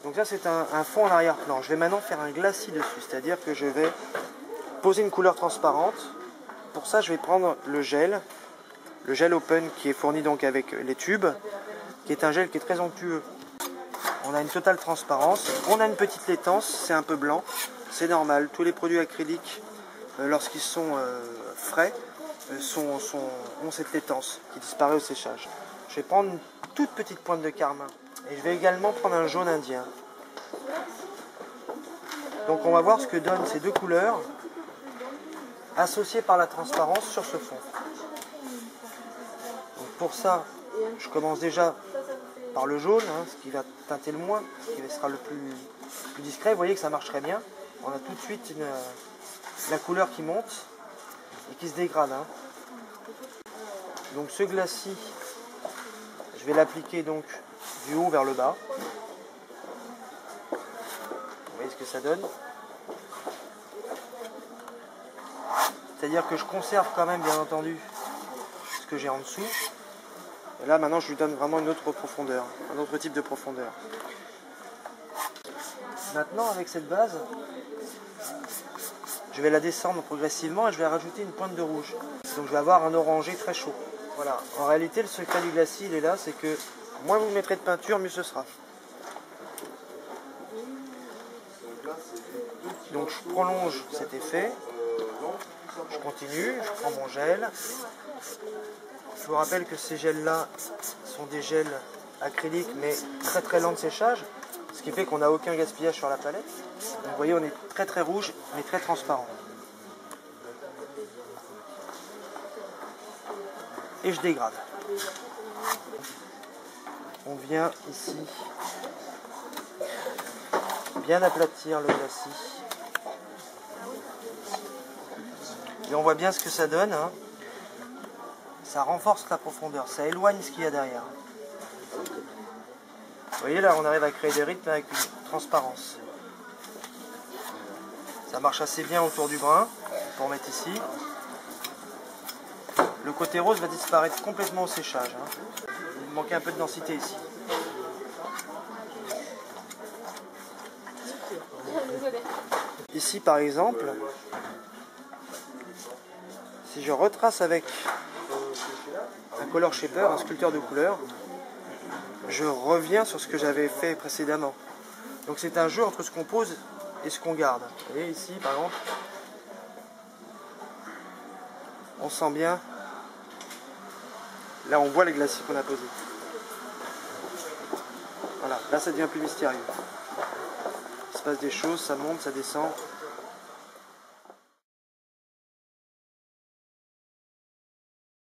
Donc ça c'est un fond en arrière-plan. Je vais maintenant faire un glacis dessus, c'est-à-dire que je vais poser une couleur transparente. Pour ça je vais prendre le gel Open qui est fourni donc avec les tubes, qui est un gel qui est très onctueux. On a une totale transparence, on a une petite laitance, c'est un peu blanc, c'est normal. Tous les produits acryliques, lorsqu'ils sont frais, ont cette laitance qui disparaît au séchage. Je vais prendre une toute petite pointe de carmin et je vais également prendre un jaune indien. Donc on va voir ce que donnent ces deux couleurs associées par la transparence sur ce fond. Donc pour ça, je commence déjà par le jaune, ce qui va teinter le moins, ce qui sera le plus discret. Vous voyez que ça marche très bien. On a tout de suite la couleur qui monte et qui se dégrade. Donc ce glacis, je vais l'appliquer donc du haut vers le bas. Vous voyez ce que ça donne. C'est-à-dire que je conserve quand même bien entendu ce que j'ai en dessous. Et là maintenant je lui donne vraiment une autre profondeur, un autre type de profondeur. Maintenant avec cette base, je vais la descendre progressivement et je vais rajouter une pointe de rouge. Donc je vais avoir un orangé très chaud. Voilà, en réalité le secret du glacis il est là, c'est que moins vous mettrez de peinture, mieux ce sera. Donc je prolonge cet effet, je continue, je prends mon gel. Je vous rappelle que ces gels là sont des gels acryliques mais très très lents de séchage, ce qui fait qu'on n'a aucun gaspillage sur la palette. Donc vous voyez on est très très rouge mais très transparent. Et je dégrade. On vient ici bien aplatir le glacis. Et on voit bien ce que ça donne. Ça renforce la profondeur, ça éloigne ce qu'il y a derrière. Vous voyez là, on arrive à créer des rythmes avec une transparence. Ça marche assez bien autour du brin, pour mettre ici. Le côté rose va disparaître complètement au séchage. Il manquait un peu de densité ici. Ici par exemple, si je retrace avec un color shaper, un sculpteur de couleurs, je reviens sur ce que j'avais fait précédemment. Donc c'est un jeu entre ce qu'on pose et ce qu'on garde. Vous voyez ici par exemple, on sent bien, là on voit les glacis qu'on a posés. Voilà, là ça devient plus mystérieux. Il se passe des choses, ça monte, ça descend.